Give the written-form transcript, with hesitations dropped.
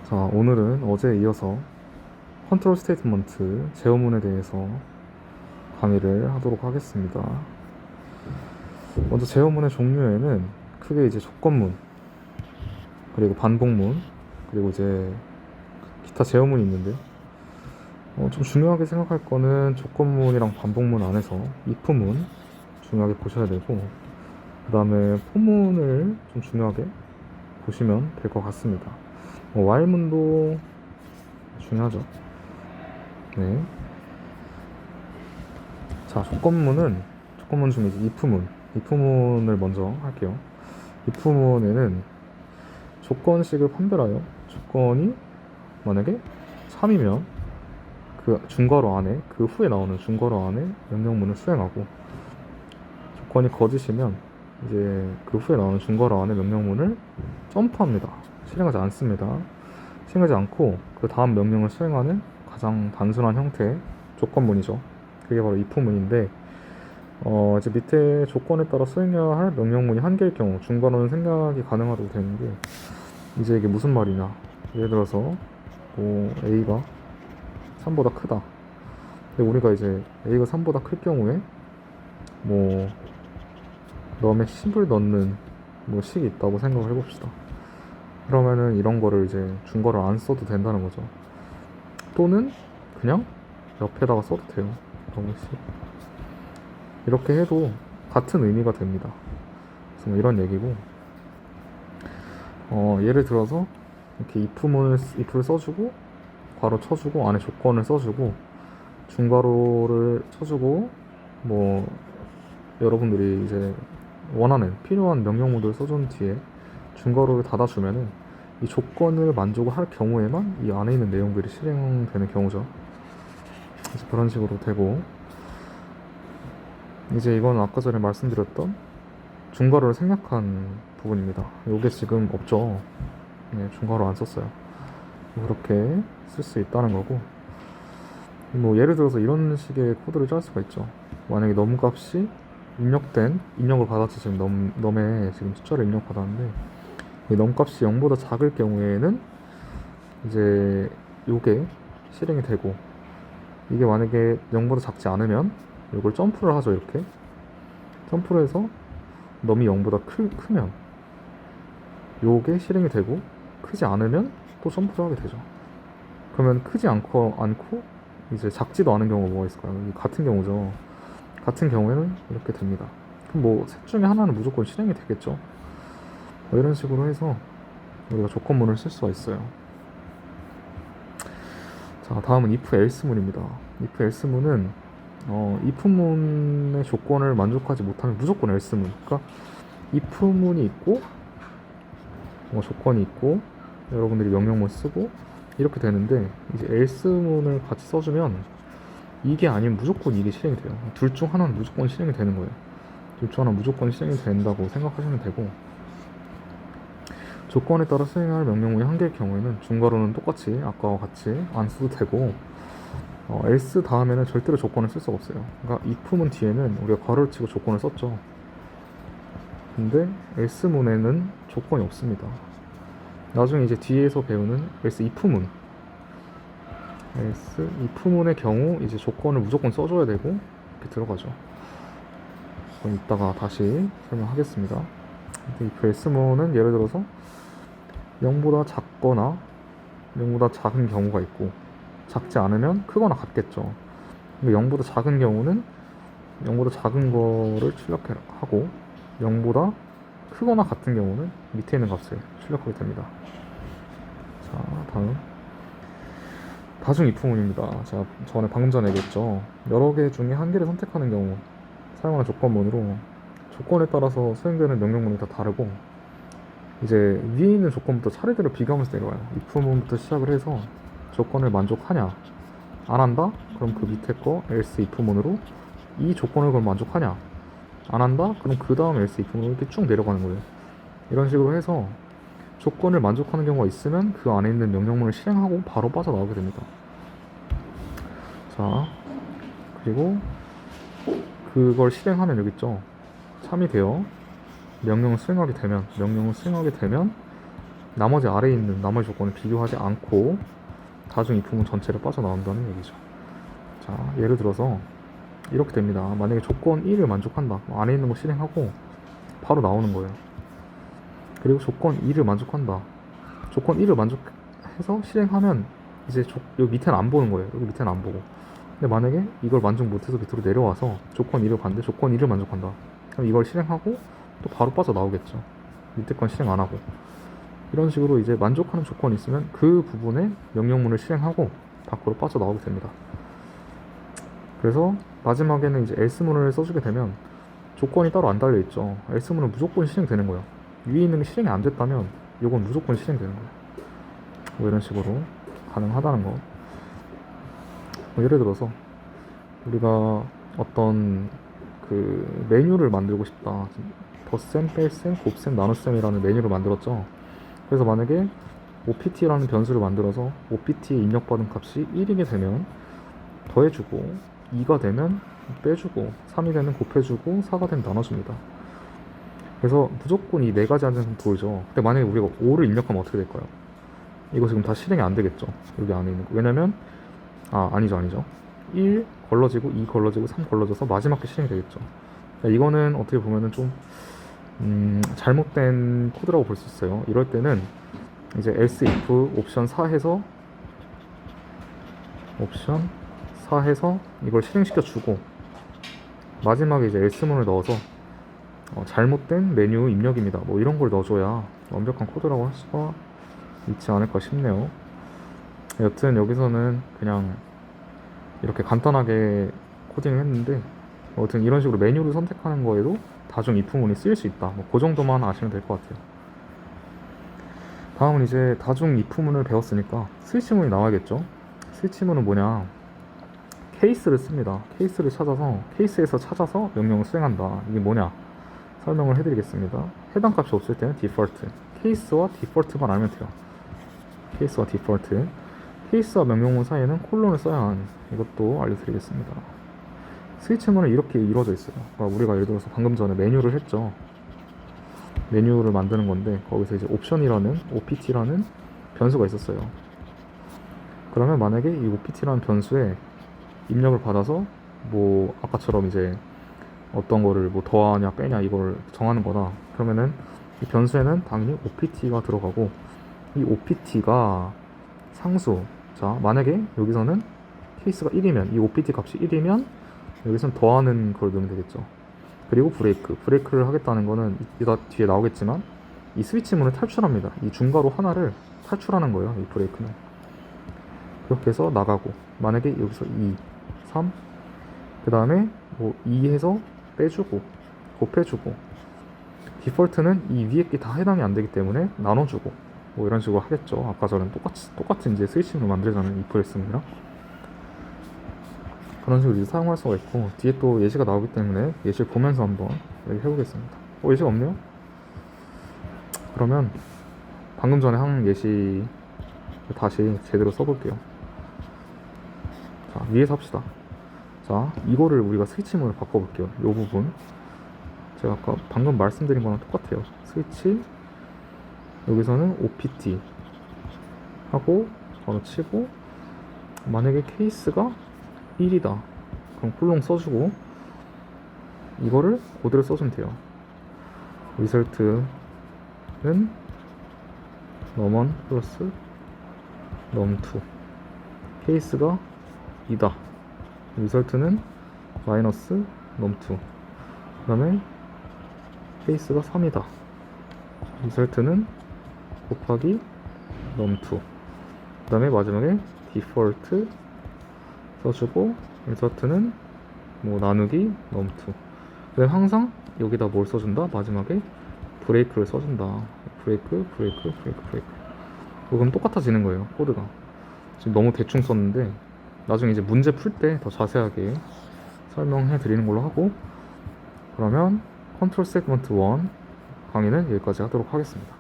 자, 오늘은 어제에 이어서 컨트롤 스테이트먼트 제어문에 대해서 강의를 하도록 하겠습니다. 먼저 제어문의 종류에는 크게 이제 조건문, 그리고 반복문, 그리고 이제 기타 제어문이 있는데, 좀 중요하게 생각할 거는 조건문이랑 반복문 안에서 if문 중요하게 보셔야 되고, 그 다음에 포문을 좀 중요하게 보시면 될 것 같습니다. while문도 중요하죠. 네. 자, 조건문 중에 이제 if문을 먼저 할게요. if문에는 조건식을 판별하여 조건이 만약에 3이면 그 중괄호 안에, 그 후에 나오는 중괄호 안에 명령문을 수행하고, 조건이 거짓이면 이제 그 후에 나오는 중괄호 안에 명령문을 점프합니다. 실행하지 않습니다. 실행하지 않고 그 다음 명령을 수행하는 가장 단순한 형태의 조건문이죠. 그게 바로 if문인데, 이제 밑에 조건에 따라 수행해야 할 명령문이 한 개일 경우 중괄호는 생략이 가능하다고 되는 게, 이제 이게 무슨 말이냐, 예를 들어서 A가 3보다 크다. 근데 우리가 이제 A가 3보다 클 경우에 놈에 10을 넣는 식이 있다고 생각을 해봅시다. 그러면은 이런 거를 이제 중괄호를 안 써도 된다는 거죠. 또는 그냥 옆에다가 써도 돼요. 놈의 10. 이렇게 해도 같은 의미가 됩니다. 그래서 이런 얘기고, 예를 들어서 이렇게 if를 써주고 괄호 쳐주고 안에 조건을 써주고 중괄호를 쳐주고, 여러분들이 이제 원하는 필요한 명령모드를 써준 뒤에 중괄호를 닫아주면은 이 조건을 만족을 할 경우에만 이 안에 있는 내용들이 실행되는 경우죠. 그래서 그런 식으로 되고, 이제 이건 아까 전에 말씀드렸던 중괄호를 생략한 부분입니다. 이게 지금 없죠. 네, 중괄호 안 썼어요. 그렇게 쓸 수 있다는 거고, 예를 들어서 이런 식의 코드를 짤 수가 있죠. 만약에 넘값이 입력을 받았지. 지금 넘에 지금 숫자를 입력받았는데, 이 넘값이 0보다 작을 경우에는 이제 요게 실행이 되고, 이게 만약에 0보다 작지 않으면 이걸 점프를 하죠. 이렇게 점프를 해서 넘이 0보다 크면 요게 실행이 되고, 크지 않으면 또 점프를 하게 되죠. 그러면 크지 않고 이제 작지도 않은 경우가 뭐가 있을까요? 같은 경우죠. 같은 경우에는 이렇게 됩니다. 그럼 셋 중에 하나는 무조건 실행이 되겠죠. 이런 식으로 해서 우리가 조건문을 쓸 수가 있어요. 자, 다음은 if else문입니다. if else문은 if문의 조건을 만족하지 못하면 무조건 else문. 그러니까 if문이 있고 조건이 있고 여러분들이 명령문 쓰고 이렇게 되는데, 이제 else문을 같이 써주면 이게 아니면 무조건 이게 실행이 돼요. 둘 중 하나는 무조건 실행이 되는 거예요. 둘 중 하나는 무조건 실행이 된다고 생각하시면 되고, 조건에 따라 수행할 명령문이 한 개일 경우에는 중괄호는 똑같이 아까와 같이 안 써도 되고, else 다음에는 절대로 조건을 쓸 수가 없어요. 그러니까 if문 뒤에는 우리가 괄호를 치고 조건을 썼죠. 근데 else문에는 조건이 없습니다. 나중에 이제 뒤에서 배우는 else if문의 경우 이제 조건을 무조건 써줘야 되고 이렇게 들어가죠. 그럼 이따가 다시 설명하겠습니다. if else문은 예를 들어서 0보다 작거나 0보다 작은 경우가 있고, 작지 않으면 크거나 같겠죠. 0보다 작은 경우는 0보다 작은 거를 출력하고, 0보다 크거나 같은 경우는 밑에 있는 값을 출력하게 됩니다. 자, 다음 다중 if문입니다. 제가 방금 전에 얘기했죠. 여러 개 중에 한 개를 선택하는 경우 사용하는 조건문으로 조건에 따라서 수행되는 명령문이 다 다르고, 이제 위에 있는 조건부터 차례대로 비교하면서 내려와요. if문부터 시작을 해서 조건을 만족하냐, 안 한다? 그럼 그 밑에 거 else if문으로 이 조건을 그럼 만족하냐, 안 한다? 그럼 그 다음 else if문으로 이렇게 쭉 내려가는 거예요. 이런 식으로 해서 조건을 만족하는 경우가 있으면 그 안에 있는 명령문을 실행하고 바로 빠져나오게 됩니다. 자, 그리고 그걸 실행하면 여기 있죠. 참이 되어 명령을 수행하게 되면 나머지 아래에 있는 나머지 조건을 비교하지 않고 다중 이품은 전체를 빠져나온다는 얘기죠. 자, 예를 들어서 이렇게 됩니다. 만약에 조건 1을 만족한다. 안에 있는 거 실행하고 바로 나오는 거예요. 그리고 조건 2를 만족한다. 조건 1을 만족해서 실행하면 이제 여기 밑에는 안 보는 거예요. 여기 밑에는 안 보고. 근데 만약에 이걸 만족 못해서 밑으로 내려와서 조건 2를 봤는데 조건 2를 만족한다. 그럼 이걸 실행하고 또 바로 빠져나오겠죠. 밑에 건 실행 안 하고. 이런 식으로 이제 만족하는 조건이 있으면 그 부분에 명령문을 실행하고 밖으로 빠져나오게 됩니다. 그래서 마지막에는 이제 else문을 써주게 되면 조건이 따로 안 달려있죠. else문은 무조건 실행되는 거예요. 위에 있는 게 실행이 안 됐다면 이건 무조건 실행되는 거예요. 뭐 이런 식으로 가능하다는 거. 뭐 예를 들어서 우리가 어떤 그 메뉴를 만들고 싶다. 덧셈, 뺄셈, 곱셈, 나눗셈이라는 메뉴를 만들었죠. 그래서 만약에 opt라는 변수를 만들어서 opt에 입력받은 값이 1이게 되면 더해주고 2가 되면 빼주고 3이 되면 곱해주고 4가 되면 나눠줍니다. 그래서 무조건 이 네 가지 안에서 보이죠. 근데 만약에 우리가 5를 입력하면 어떻게 될까요? 이거 지금 다 실행이 안 되겠죠. 여기 안에 있는 거. 왜냐면 아니죠. 1 걸러지고 2 걸러지고 3 걸러져서 마지막 게 실행이 되겠죠. 이거는 어떻게 보면은 좀 잘못된 코드라고 볼 수 있어요. 이럴 때는 이제 else if 옵션 4 해서 이걸 실행시켜 주고 마지막에 이제 else문을 넣어서 잘못된 메뉴 입력입니다. 뭐 이런 걸 넣어줘야 완벽한 코드라고 할 수가 있지 않을까 싶네요. 여튼 여기서는 그냥 이렇게 간단하게 코딩을 했는데 여튼 이런 식으로 메뉴를 선택하는 거에도 다중 if문이 쓰일 수 있다. 뭐 그 정도만 아시면 될 것 같아요. 다음은 이제 다중 if문을 배웠으니까 스위치문이 나와야겠죠. 스위치문은 뭐냐? 케이스를 씁니다. 케이스에서 찾아서 명령을 수행한다. 이게 뭐냐? 설명을 해드리겠습니다. 해당 값이 없을 때는 디폴트. 케이스와 디폴트만 알면 돼요. 케이스와 디폴트. 케이스와 명령문 사이에는 콜론을 써야 하는 이것도 알려드리겠습니다. 스위치문은 이렇게 이루어져 있어요. 그러니까 우리가 예를 들어서 방금 전에 메뉴를 했죠. 메뉴를 만드는 건데 거기서 이제 옵션이라는 opt라는 변수가 있었어요. 그러면 만약에 이 opt라는 변수에 입력을 받아서 뭐 아까처럼 이제 어떤 거를 뭐 더하냐 빼냐 이걸 정하는 거다. 그러면은 이 변수에는 당연히 opt가 들어가고 이 opt가 상수. 자, 만약에 여기서는 케이스가 1이면 이 opt 값이 1이면 여기서는 더하는 걸 넣으면 되겠죠. 그리고 브레이크를 하겠다는 거는 이따 뒤에 나오겠지만 이 스위치문을 탈출합니다. 이 중괄호 하나를 탈출하는 거예요. 이 브레이크는. 그렇게 해서 나가고 만약에 여기서 2, 3 그 다음에 뭐 2 해서 빼주고 곱해주고 디폴트는 이 위에 게 다 해당이 안 되기 때문에 나눠주고 뭐 이런 식으로 하겠죠. 아까 전에 똑같은 이제 스위치문을 만들자는 if 했습니다. 그런 식으로 이제 사용할 수가 있고 뒤에 또 예시가 나오기 때문에 예시를 보면서 한번 해보겠습니다. 예시가 없네요? 그러면 방금 전에 한 예시 다시 제대로 써볼게요. 자, 위에서 합시다. 자, 이거를 우리가 스위치문으로 바꿔볼게요. 이 부분 제가 아까 방금 말씀드린 거랑 똑같아요. 스위치 여기서는 opt 하고 바로 치고 만약에 케이스가 1이다 그럼 콜롱 써주고 이거를 그대로 써주면 돼요. result는 num1 플러스 num2 케이스가 2다 result는 마이너스 num2 그 다음에 케이스가 3이다 result는 곱하기 num2 그 다음에 마지막에 default 써주고 result는 뭐 나누기 num2 그다음에 항상 여기다 뭘 써준다? 마지막에 브레이크를 써준다. 브레이크 그럼 똑같아지는 거예요. 코드가 지금 너무 대충 썼는데 나중에 이제 문제 풀 때 더 자세하게 설명해 드리는 걸로 하고 그러면 컨트롤 세그먼트 1 강의는 여기까지 하도록 하겠습니다.